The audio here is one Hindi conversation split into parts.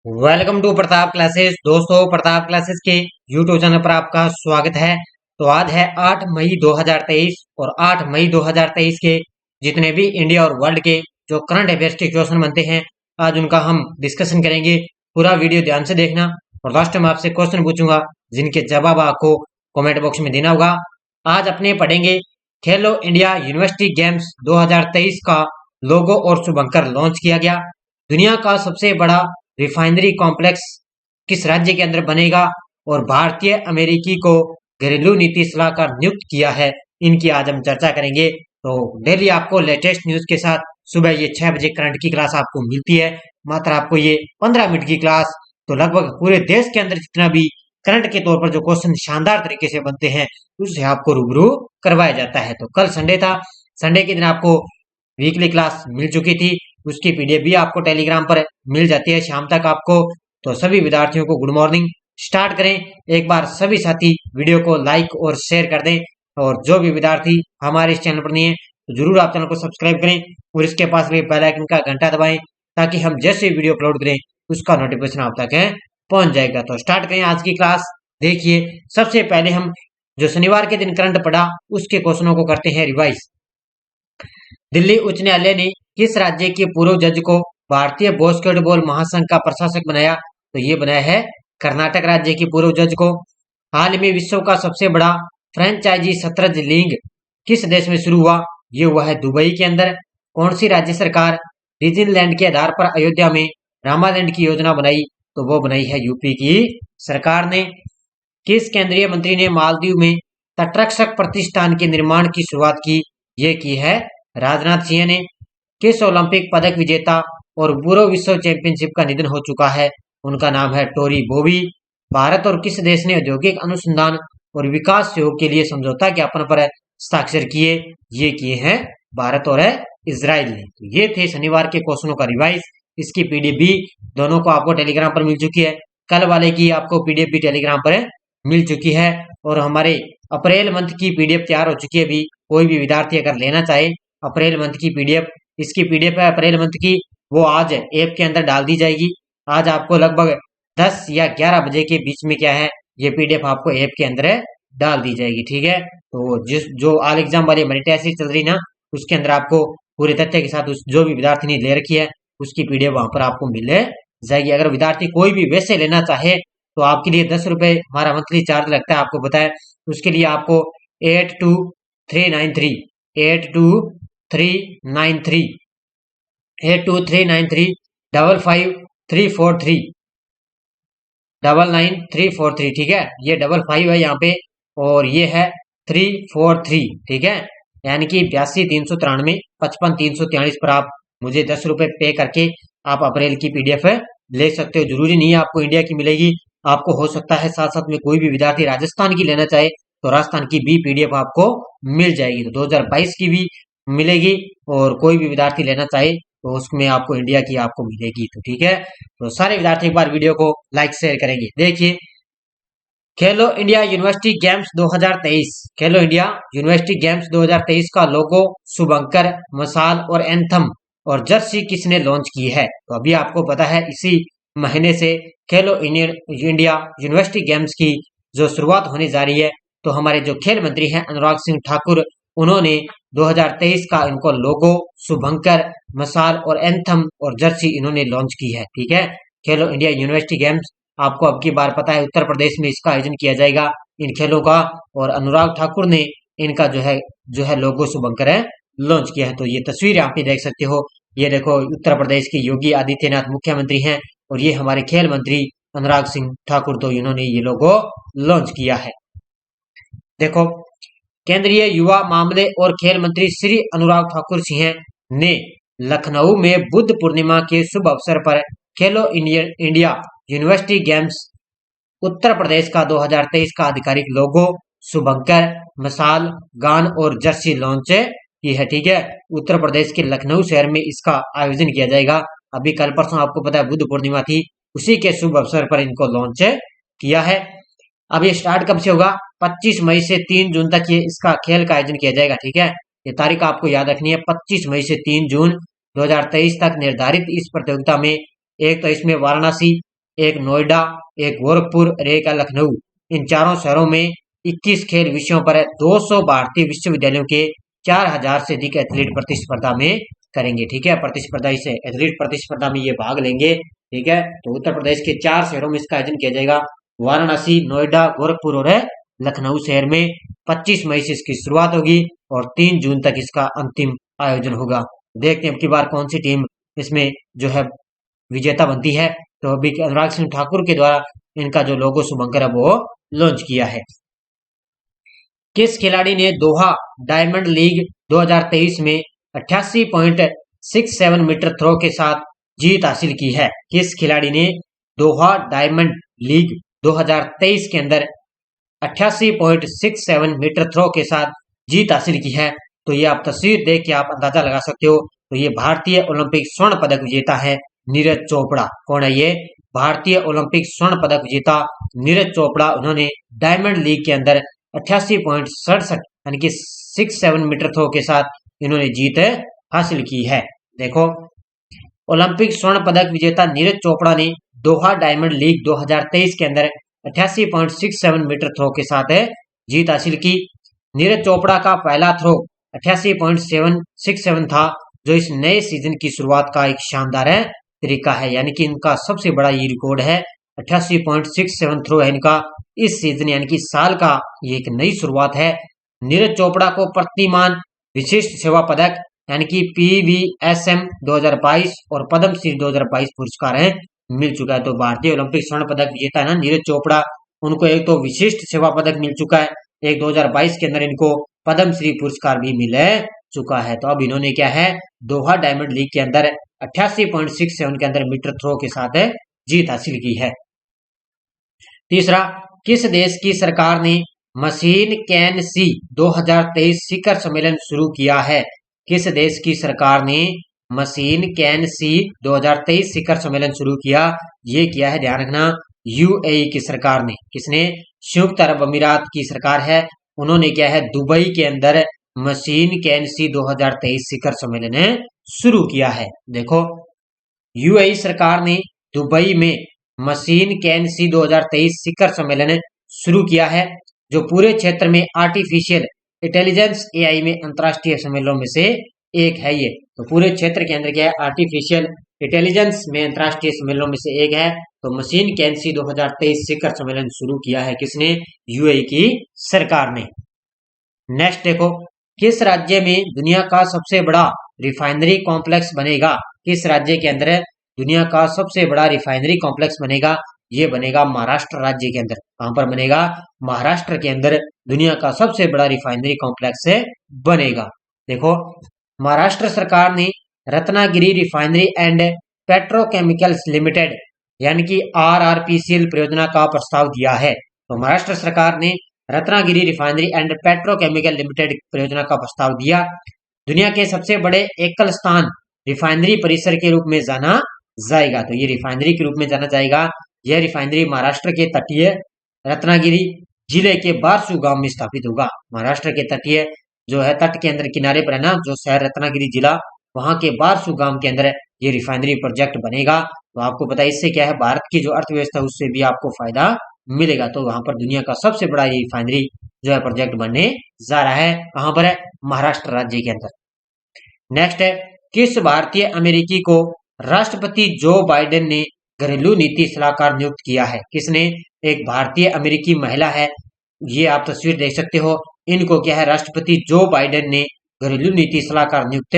Welcome to Pratap classes. दोस्तों, प्रताप क्लासेस के यूट्यूब चैनल पर आपका स्वागत है। तो आज है 8 मई 2023 और 8 मई 2023 के जितने भी इंडिया और वर्ल्ड के जो करंट अफेयर्स के क्वेश्चन बनते हैं, आज उनका हम डिस्कशन करेंगे। पूरा वीडियो ध्यान से देखना और लास्ट में आपसे क्वेश्चन पूछूंगा जिनके जवाब आपको कमेंट बॉक्स में देना होगा। आज अपने पढ़ेंगे खेलो इंडिया यूनिवर्सिटी गेम्स 2023 का लोगो और शुभंकर लॉन्च किया गया। दुनिया का सबसे बड़ा रिफाइनरी कॉम्प्लेक्स किस राज्य के अंदर बनेगा और भारतीय अमेरिकी को घरेलू नीति सलाहकार नियुक्त किया है, इनकी आज हम चर्चा करेंगे। तो डेली आपको लेटेस्ट न्यूज के साथ सुबह ये 6 बजे करंट की क्लास आपको मिलती है। मात्र आपको ये 15 मिनट की क्लास, तो लगभग पूरे देश के अंदर जितना भी करंट के तौर पर जो क्वेश्चन शानदार तरीके से बनते हैं उससे आपको रूबरू करवाया जाता है। तो कल संडे था, संडे के दिन आपको वीकली क्लास मिल चुकी थी, उसकी पीडीएफ भी आपको टेलीग्राम पर मिल जाती है शाम तक आपको। तो सभी विद्यार्थियों को गुड मॉर्निंग। स्टार्ट करें। एक बार सभी साथी वीडियो को लाइक और शेयर कर दें, और जो भी विद्यार्थी हमारे इस चैनल पर नहीं है तो जरूर आप चैनल को सब्सक्राइब करें और इसके पास भी बेल आइकन का घंटा दबाएं, ताकि हम जैसे वीडियो अपलोड करें उसका नोटिफिकेशन आप तक पहुंच जाएगा। तो स्टार्ट करें आज की क्लास। देखिए, सबसे पहले हम जो शनिवार के दिन करंट पढ़ा उसके क्वेश्चनों को करते हैं रिवाइज। दिल्ली उच्च न्यायालय ने किस राज्य के पूर्व जज को भारतीय बास्केटबॉल महासंघ का प्रशासक बनाया? तो ये बनाया है कर्नाटक राज्य के पूर्व जज को। हाल में विश्व का सबसे बड़ा फ्रेंचाइजी शतरंज लीग किस देश में शुरू हुआ? ये हुआ है दुबई के अंदर। कौन सी राज्य सरकार डिज्नीलैंड के आधार पर अयोध्या में रामालैंड की योजना बनाई? तो वो बनाई है यूपी की सरकार ने। किस केंद्रीय मंत्री ने मालदीव में तटरक्षक प्रतिष्ठान के निर्माण की शुरुआत की? ये की है राजनाथ सिंह ने। किस ओलंपिक पदक विजेता और पूर्व विश्व चैंपियनशिप का निधन हो चुका है? उनका नाम है टोरी बोवी। भारत और किस देश ने औद्योगिक अनुसंधान और विकास सहयोग के लिए समझौता ज्ञापन पर हस्ताक्षर किए? ये किए हैं भारत और इजराइल ने। तो ये थे शनिवार के क्वेश्चनों का रिवाइज। इसकी पीडीएफ भी दोनों को आपको टेलीग्राम पर मिल चुकी है। कल वाले की आपको पीडीएफ भी टेलीग्राम पर मिल चुकी है, और हमारे अप्रैल मंथ की पीडीएफ तैयार हो चुकी है। भी कोई भी विद्यार्थी अगर लेना चाहे अप्रैल मंथ की पीडीएफ, इसकी पीडीएफ है अप्रैल मंथ की, वो आज ऐप के अंदर डाल दी जाएगी। आज आपको लगभग 10 या 11 बजे के बीच में क्या है, ये पीडीएफ आपको ऐप के अंदर डाल दी जाएगी। ठीक है, तो जिस जो ऑल एग्जाम वाली हमारी टेस्ट चल रही ना, उसके अंदर आपको पूरे तथ्य के साथ उस जो भी विद्यार्थी ने ले रखी है उसकी पीडीएफ वहां पर आपको मिल जाएगी। अगर विद्यार्थी कोई भी वैसे लेना चाहे तो आपके लिए 10 रुपए हमारा मंथली चार्ज लगता है, आपको बताया। उसके लिए आपको 82393 82393 82393 55343 99343। ठीक है, ये 55 है यहाँ पे और ये है 343। ठीक है, यानी कि 82 393 55 343 पर आप मुझे 10 रुपए पे करके आप अप्रैल की पीडीएफ ले सकते हो। जरूरी नहीं है आपको इंडिया की मिलेगी, आपको हो सकता है साथ साथ में कोई भी विद्यार्थी राजस्थान की लेना चाहे तो राजस्थान की भी पीडीएफ आपको मिल जाएगी। तो 2022 की भी मिलेगी, और कोई भी विद्यार्थी लेना चाहे तो उसमें आपको इंडिया की आपको मिलेगी। तो ठीक है, तो सारे विद्यार्थी एक बार वीडियो को लाइक शेयर करेंगे। देखिए, खेलो इंडिया यूनिवर्सिटी गेम्स 2023, खेलो इंडिया यूनिवर्सिटी गेम्स 2023 का लोगो, शुभंकर, मसाल और एंथम और जर्सी किसने लॉन्च की है? तो अभी आपको पता है इसी महीने से खेलो इंडिया यूनिवर्सिटी गेम्स की जो शुरुआत होने जा रही है। तो हमारे जो खेल मंत्री हैं अनुराग सिंह ठाकुर, उन्होंने 2023 का इनको लोगो, शुभंकर, मसाल और एंथम और जर्सी इन्होंने लॉन्च की है। ठीक है, खेलो इंडिया यूनिवर्सिटी गेम्स आपको अब की बार पता है उत्तर प्रदेश में इसका आयोजन किया जाएगा इन खेलों का, और अनुराग ठाकुर ने इनका जो है लोगो शुभंकर है लॉन्च किया है। तो ये तस्वीर आप देख सकते हो, ये देखो उत्तर प्रदेश के योगी आदित्यनाथ मुख्यमंत्री हैं, और ये हमारे खेल मंत्री अनुराग सिंह ठाकुर, तो इन्होंने ये लोगो लॉन्च किया है। देखो, केंद्रीय युवा मामले और खेल मंत्री श्री अनुराग ठाकुर सिंह ने लखनऊ में बुद्ध पूर्णिमा के शुभ अवसर पर खेलो India university games Uttar Pradesh का 2023 का आधिकारिक लोगो, शुभंकर, मसाल, गान और जर्सी लॉन्च की है। ठीक है, उत्तर प्रदेश के लखनऊ शहर में इसका आयोजन किया जाएगा। अभी कल परसों आपको पता है बुद्ध पूर्णिमा थी, उसी के शुभ अवसर पर इनको लॉन्च किया है। अब ये स्टार्ट कब से होगा? 25 मई से 3 जून तक ये इसका खेल का आयोजन किया जाएगा। ठीक है, ये तारीख आपको याद रखनी है, 25 मई से 3 जून 2023 तक निर्धारित इस प्रतियोगिता में एक तो इसमें वाराणसी एक नोएडा, एक गोरखपुर और एक है लखनऊ। इन चारों शहरों में 21 खेल विषयों पर 200 भारतीय विश्वविद्यालयों के 4000 से अधिक एथलीट प्रतिस्पर्धा में करेंगे। ठीक है, प्रतिस्पर्धा इसे एथलीट प्रतिस्पर्धा में ये भाग लेंगे। ठीक है, तो उत्तर प्रदेश के 4 शहरों में इसका आयोजन किया जाएगा, वाराणसी, नोएडा, गोरखपुर और लखनऊ शहर में। 25 मई से इसकी शुरुआत होगी और 3 जून तक इसका अंतिम आयोजन होगा। देखते हैं अब की बार कौन सी टीम इसमें जो है विजेता बनती है। तो अभी अनुराग सिंह ठाकुर के द्वारा इनका जो लोगो शुभंकर है वो लॉन्च किया है। किस खिलाड़ी ने दोहा डायमंड लीग 2023 में 88.67 मीटर थ्रो के साथ जीत हासिल की है? किस खिलाड़ी ने दोहा डायमंड लीग 2023 के अंदर 88.67 मीटर थ्रो के साथ जीत हासिल की है? तो ये आप तस्वीर देख के आप अंदाजा लगा सकते हो। तो ये भारतीय ओलंपिक स्वर्ण पदक विजेता है नीरज चोपड़ा। कौन है ये? भारतीय ओलंपिक स्वर्ण पदक विजेता नीरज चोपड़ा। उन्होंने डायमंड लीग के अंदर 88.67 यानी कि 67 मीटर थ्रो के साथ इन्होंने जीत हासिल की है। देखो, ओलंपिक स्वर्ण पदक विजेता नीरज चोपड़ा ने दोहा डायमंड लीग 2023 के अंदर 88.67 मीटर थ्रो के साथ जीत हासिल की। नीरज चोपड़ा का पहला थ्रो 88.67 था, जो इस नए सीजन की शुरुआत का एक शानदार तरीका है। यानी कि इनका सबसे बड़ा ये रिकॉर्ड है, 88.67 थ्रो है इनका इस सीजन, यानी कि साल का ये एक नई शुरुआत है। नीरज चोपड़ा को प्रतिमान विशिष्ट सेवा पदक यानी कि PVSM 2022 और पद्म श्री 2022 पुरस्कार मिल चुका है। तो भारतीय ओलंपिक स्वर्ण पदक विजेता है ना नीरज चोपड़ा, उनको एक तो विशिष्ट सेवा पदक मिल चुका है, एक 2022 के अंदर इनको पद्म श्री पुरस्कार भी मिल चुका है। तो अब इन्होंने क्या है, दोहा डायमंड लीग के अंदर 88.67 के अंदर मीटर थ्रो के साथ जीत हासिल की है। तीसरा, किस देश की सरकार ने मशीन कैन सी 2023 शिखर सम्मेलन शुरू किया है? किस देश की सरकार ने मशीन कैन सी 2023 शिखर सम्मेलन शुरू किया? ये किया है, ध्यान रखना, UAE की सरकार ने। किसने? संयुक्त अरब अमीरात की सरकार है, उन्होंने क्या है दुबई के अंदर मशीन कैन सी 2023 शिखर सम्मेलन शुरू किया है। देखो, UAE सरकार ने दुबई में मशीन कैन सी 2023 शिखर सम्मेलन शुरू किया है, जो पूरे क्षेत्र में आर्टिफिशियल इंटेलिजेंस AI में अंतरराष्ट्रीय सम्मेलनों में से एक है। ये तो पूरे क्षेत्र के अंदर क्या है, आर्टिफिशियल इंटेलिजेंस में अंतरराष्ट्रीय सम्मेलनों में से एक है। तो मशीन कैन सी 2023 शिखर सम्मेलन शुरू किया है किसने? UAE की सरकार ने। नेक्स्ट देखो, किस राज्य में दुनिया का सबसे बड़ा रिफाइनरी कॉम्प्लेक्स बनेगा? किस राज्य के अंदर दुनिया का सबसे बड़ा रिफाइनरी कॉम्प्लेक्स बनेगा? ये बनेगा महाराष्ट्र राज्य के अंदर। कहां पर बनेगा? महाराष्ट्र के अंदर दुनिया का सबसे बड़ा रिफाइनरी कॉम्प्लेक्स बनेगा। देखो, महाराष्ट्र सरकार ने Ratnagiri refinery and petrochemicals limited यानी कि RRPCL परियोजना का प्रस्ताव दिया है। तो महाराष्ट्र सरकार ने Ratnagiri refinery and petrochemical limited परियोजना का प्रस्ताव दिया। दुनिया के सबसे बड़े एकल स्थान रिफाइनरी परिसर के रूप में जाना जाएगा। तो ये रिफाइनरी के रूप में जाना जाएगा। यह रिफाइनरी महाराष्ट्र के तटीय रत्नागिरी जिले के बारसू गांव में स्थापित होगा। महाराष्ट्र के तटीय जो है तट के अंदर किनारे पर है ना, जो शहर रत्नागिरी जिला, वहां के बारसू गांव के अंदर ये रिफाइनरी प्रोजेक्ट बनेगा। तो आपको पता है इससे क्या है, भारत की जो अर्थव्यवस्था उससे भी आपको फायदा मिलेगा। तो वहां पर दुनिया का सबसे बड़ा ये रिफाइनरी जो है प्रोजेक्ट बनने जा रहा है। कहां पर है? महाराष्ट्र राज्य के अंदर। नेक्स्ट है, किस भारतीय अमेरिकी को राष्ट्रपति जो बाइडेन ने घरेलू नीति सलाहकार नियुक्त किया है? किसने? एक भारतीय अमेरिकी महिला है, ये आप तस्वीर देख सकते हो। इनको क्या है, राष्ट्रपति जो बाइडेन ने घरेलू नीति सलाहकार नियुक्त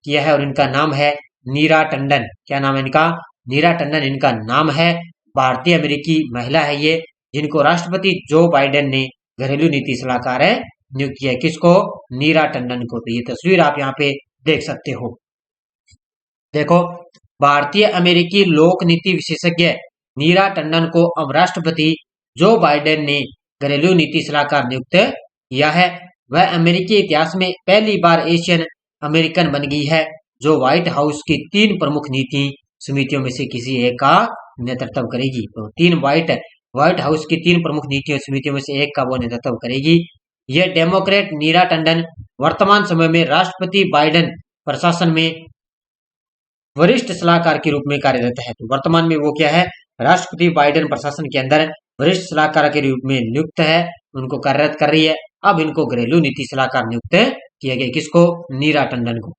किया है और इनका नाम है नीरा टंडन। क्या नाम है इनका? नीरा टंडन इनका नाम है। भारतीय अमेरिकी महिला है ये, जिनको राष्ट्रपति जो बाइडेन ने घरेलू नीति सलाहकार नियुक्त किया है। किसको? नीरा टंडन को। तो ये तस्वीर आप यहाँ पे देख सकते हो। देखो, भारतीय अमेरिकी लोक नीति विशेषज्ञ नीरा टंडन को अब राष्ट्रपति जो बाइडेन ने घरेलू नीति सलाहकार नियुक्त किया है। वह अमेरिकी इतिहास में पहली बार एशियन अमेरिकन बन गई है, जो व्हाइट हाउस की 3 प्रमुख नीति समितियों में से किसी एक का नेतृत्व करेगी। तो 3 व्हाइट हाउस की 3 प्रमुख नीतियों समितियों में से एक का वो नेतृत्व करेगी। यह डेमोक्रेट नीरा टंडन वर्तमान समय में राष्ट्रपति बाइडेन प्रशासन में वरिष्ठ सलाहकार के रूप में कार्यरत है। तो वर्तमान में वो क्या है, राष्ट्रपति बाइडेन प्रशासन के अंदर वरिष्ठ सलाहकार के रूप में नियुक्त है, उनको कार्यरत कर रही है। अब इनको घरेलू नीति सलाहकार नियुक्त किया गया, किसको? नीरा टंडन को।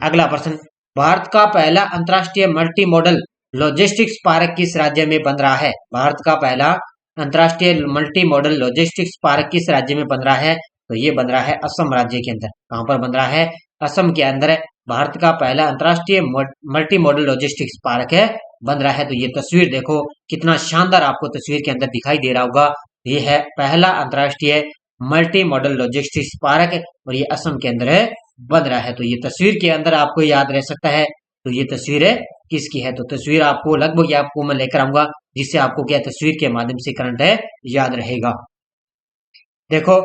अगला प्रश्न, भारत का पहला अंतर्राष्ट्रीय मल्टी मॉडल लॉजिस्टिक्स पार्क किस राज्य में बन रहा है? भारत का पहला अंतर्राष्ट्रीय मल्टी मॉडल लॉजिस्टिक्स पार्क किस राज्य में बन रहा है? तो ये बन रहा है असम राज्य के अंदर। कहां पर बन रहा है? असम के अंदर भारत का पहला अंतर्राष्ट्रीय मल्टी मॉडल लॉजिस्टिक्स पार्क है, बन रहा है। तो ये तस्वीर देखो, कितना शानदार आपको तस्वीर के अंदर दिखाई दे रहा होगा। ये है पहला अंतर्राष्ट्रीय मल्टी मॉडल लॉजिस्टिक्स पार्क और ये असम के अंदर है, बन रहा है। तो ये तस्वीर के अंदर आपको याद रह सकता है। तो ये तस्वीर है किसकी है? तो तस्वीर आपको लगभग आपको मैं लेकर आऊंगा, जिससे आपको क्या तस्वीर के माध्यम से करंट है याद रहेगा। देखो,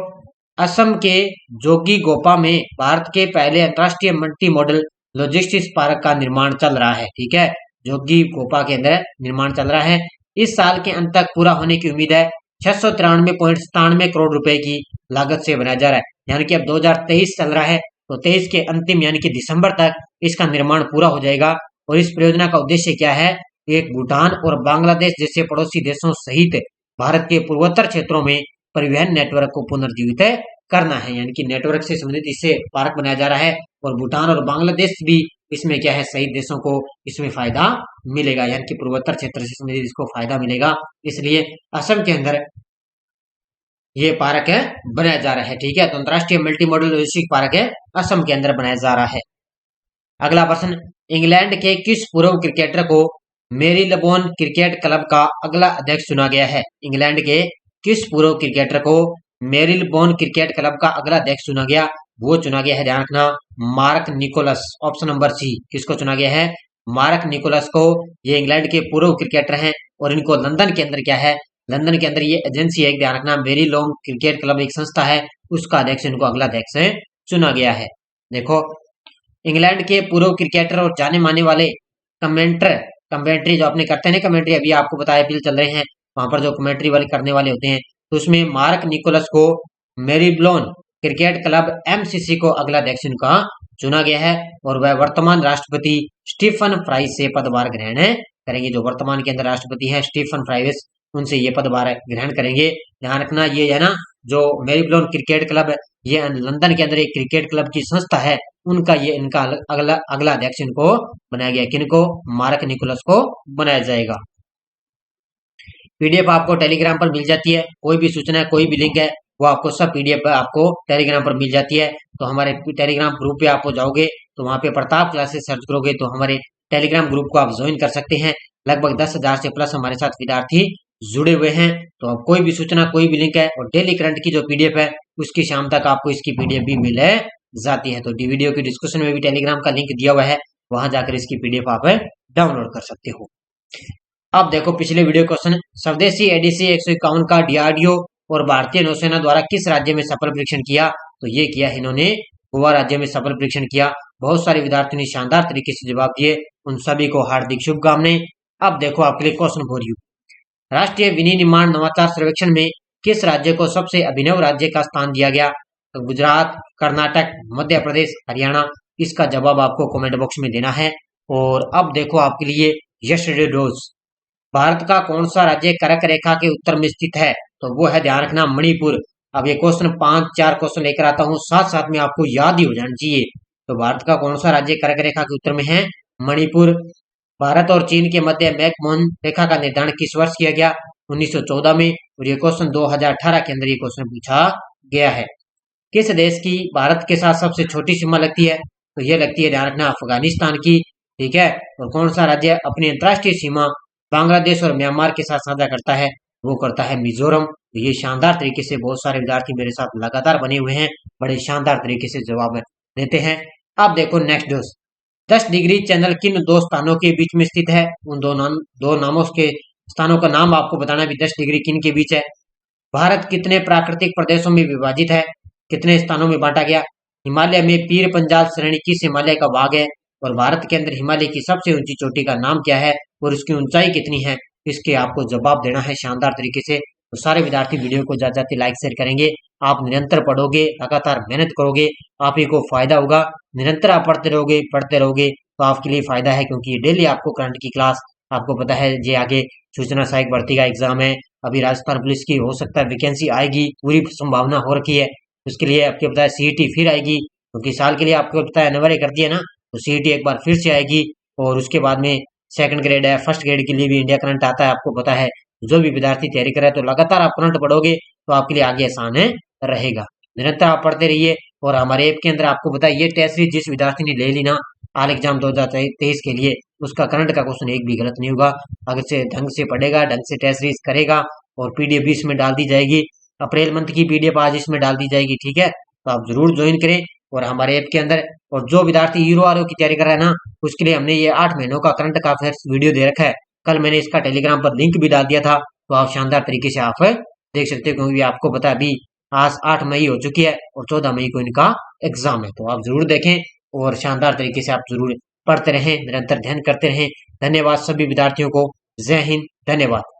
असम के जोगीघोपा में भारत के पहले अंतर्राष्ट्रीय मल्टी मॉडल लॉजिस्टिक्स पार्क का निर्माण चल रहा है। ठीक है, जोगीघोपा के अंदर निर्माण चल रहा है। इस साल के अंत तक पूरा होने की उम्मीद है। 693.97 करोड़ रुपए की लागत से बनाया जा रहा है। यानी कि अब 2023 चल रहा है, तो 23 के अंतिम यानी कि दिसंबर तक इसका निर्माण पूरा हो जाएगा। और इस परियोजना का उद्देश्य क्या है? एक भूटान और बांग्लादेश जैसे पड़ोसी देशों सहित भारत के पूर्वोत्तर क्षेत्रों में परिवहन नेटवर्क को पुनर्जीवित करना है। यानी कि नेटवर्क से संबंधित इससे पार्क बनाया जा रहा है और भूटान और बांग्लादेश भी इसमें क्या है, शहीद देशों को इसमें फायदा मिलेगा। यानी कि पूर्वोत्तर क्षेत्र से संबंधित इसको फायदा मिलेगा, इसलिए असम के अंदर ये पार्क है बनाया जा रहा है। ठीक है, तो अंतर्राष्ट्रीय मल्टी मॉडल लॉजिस्टिक पार्क है, असम के अंदर बनाया जा रहा है। अगला प्रश्न, इंग्लैंड के किस पूर्व क्रिकेटर को मेरीलबोन क्रिकेट क्लब का अगला अध्यक्ष चुना गया है? इंग्लैंड के किस पूर्व क्रिकेटर को मेरीलबोन क्रिकेट क्लब का अगला अध्यक्ष चुना गया? वो चुना गया है, ध्यान रखना, Mark Nicholas. Option number C, किसको चुना गया है? मार्क निकोलस को। ये इंग्लैंड के पूर्व क्रिकेटर हैं और इनको लंदन के अंदर क्या है, लंदन के अंदर ये एजेंसी है, ध्यान रखना, मेरीलबोन क्रिकेट क्लब एक संस्था है, उसका अध्यक्ष इनको अगला अध्यक्ष चुना गया है। देखो, इंग्लैंड के पूर्व क्रिकेटर और जाने माने वाले कमेंट्री जो अपने करते हैं कमेंट्री, अभी आपको बताया पील चल रहे हैं, वहां पर जो कमेंट्री वाले करने वाले होते हैं, तो उसमें मार्क निकोलस को मेरीलबोन क्रिकेट क्लब एमसीसी को अगला अध्यक्ष इनका चुना गया है और वह वर्तमान राष्ट्रपति स्टीफन फ्राई से पदभार ग्रहण करेंगे। जो वर्तमान के अंदर राष्ट्रपति हैं स्टीफन फ्राइस, उनसे ये पदभार ग्रहण करेंगे। ध्यान रखना, ये है ना जो मेरीलबोन क्रिकेट क्लब, ये लंदन के अंदर एक क्रिकेट क्लब की संस्था है, उनका ये इनका अगला अध्यक्ष इनको बनाया गया। किनको? मार्क निकोलस को बनाया जाएगा। पीडीएफ आपको टेलीग्राम पर मिल जाती है, कोई भी सूचना है, कोई भी लिंक है, वो आपको सब पीडीएफ आपको टेलीग्राम पर मिल जाती है। तो हमारे टेलीग्राम ग्रुप पे आप जाओगे तो वहां पे प्रताप क्लासेस सर्च करोगे तो हमारे टेलीग्राम ग्रुप को आप ज्वाइन कर सकते हैं। लगभग 10,000 से प्लस हमारे साथ विद्यार्थी जुड़े हुए हैं। तो अब कोई भी सूचना, कोई भी लिंक है और डेली करंट की जो पीडीएफ है उसकी शाम तक आपको इसकी पीडीएफ भी मिल जाती है। तो वीडियो की डिस्क्रिप्शन में भी टेलीग्राम का लिंक दिया हुआ है, वहां जाकर इसकी पीडीएफ आप डाउनलोड कर सकते हो। अब देखो पिछले वीडियो क्वेश्चन, स्वदेशी एडीसी 151 का डीआरडीओ और भारतीय नौसेना द्वारा किस राज्य में सफल परीक्षण किया? तो ये किया इन्होंने गोवा राज्य में सफल परीक्षण किया। बहुत सारे विद्यार्थियों ने शानदार तरीके से जवाब दिए, उन सभी को हार्दिक शुभकामनाएं। अब देखो आपके लिए क्वेश्चन फॉर यू, राष्ट्रीय विनिर्माण नवाचार सर्वेक्षण में किस राज्य को सबसे अभिनव राज्य का स्थान दिया गया? तो गुजरात, कर्नाटक, मध्य प्रदेश, हरियाणा। इसका जवाब आपको कमेंट बॉक्स में देना है। और अब देखो आपके लिए यस्टरडे डोज, भारत का कौन सा राज्य कर्क रेखा के उत्तर में स्थित है? तो वो है, ध्यान रखना, मणिपुर। अब ये क्वेश्चन 5-4 क्वेश्चन लेकर आता हूँ, साथ साथ में आपको याद ही हो जाना चाहिए। तो भारत का कौन सा राज्य कर्क रेखा के उत्तर में है? मणिपुर। भारत और चीन के मध्य मैकमोहन रेखा का निर्धारण किस वर्ष किया गया? 1914 में। और ये क्वेश्चन 2018 के अंदर ये क्वेश्चन पूछा गया है। किस देश की भारत के साथ सबसे छोटी सीमा लगती है? तो ये लगती है, ध्यान रखना, अफगानिस्तान की। ठीक है, और कौन सा राज्य अपनी अंतर्राष्ट्रीय सीमा बांग्लादेश और म्यांमार के साथ साझा करता है? वो करता है मिजोरम। तो ये शानदार तरीके से बहुत सारे विद्यार्थी मेरे साथ लगातार बने हुए हैं, बड़े शानदार तरीके से जवाब देते हैं। अब देखो नेक्स्ट डोज, 10 डिग्री चैनल किन दो स्थानों के बीच में स्थित है? उन दो नामों के स्थानों का नाम आपको बताना भी 10 डिग्री किन के बीच है। भारत कितने प्राकृतिक प्रदेशों में विभाजित है? कितने स्थानों में बांटा गया? हिमालय में पीर पंजाल श्रेणी किस हिमालय का भाग है? और भारत के अंदर हिमालय की सबसे ऊंची चोटी का नाम क्या है और उसकी ऊंचाई कितनी है? इसके आपको जवाब देना है शानदार तरीके से। तो सारे विद्यार्थी वीडियो को ज्यादा लाइक शेयर करेंगे। आप निरंतर पढ़ोगे, लगातार मेहनत करोगे, आप ही को फायदा होगा। निरंतर आप पढ़ते रहोगे तो आपके लिए फायदा है, क्योंकि डेली आपको करंट की क्लास आपको पता है ये आगे सूचना सहायक भर्ती का एग्जाम है। अभी राजस्थान पुलिस की हो सकता है वैकेंसी आएगी, पूरी संभावना हो रखी है। उसके लिए आपको पता है सीईटी फिर आएगी, क्योंकि साल के लिए आपको पता है अनिवार्य कर दिया ना, तो सीईटी एक बार फिर से आएगी। और उसके बाद में सेकंड ग्रेड है, फर्स्ट ग्रेड के लिए भी इंडिया करंट आता है, आपको पता है। जो भी विद्यार्थी तैयारी कर रहे हैं तो लगातार आप करंट पढ़ोगे तो आपके लिए आगे आसान है रहेगा। निरंतर आप पढ़ते रहिए। और हमारे ऐप के अंदर आपको पता है ये टेस्ट सीरीज जिस विद्यार्थी ने ले ली ना आल एग्जाम 2023 के लिए, उसका करंट का क्वेश्चन एक भी गलत नहीं होगा। अगर से ढंग से पढ़ेगा, ढंग से टेस्ट सीरीज करेगा, और पीडीएफ भी इसमें डाल दी जाएगी। अप्रैल मंथ की पीडीएफ आज इसमें डाल दी जाएगी, ठीक है। तो आप जरूर ज्वाइन करें और हमारे ऐप के अंदर। और जो विद्यार्थी हीरो आर की तैयारी कर रहा है ना, उसके लिए हमने ये 8 महीनों का करंट का अफेयर्स वीडियो दे रखा है। कल मैंने इसका टेलीग्राम पर लिंक भी डाल दिया था, तो आप शानदार तरीके से आप देख सकते हो, क्योंकि आपको पता है अभी आज 8 मई हो चुकी है और 14 मई को इनका एग्जाम है। तो आप जरूर देखें और शानदार तरीके से आप जरूर पढ़ते रहें, निरंतर ध्यान करते रहें। धन्यवाद सभी विद्यार्थियों को। जय हिंद, धन्यवाद।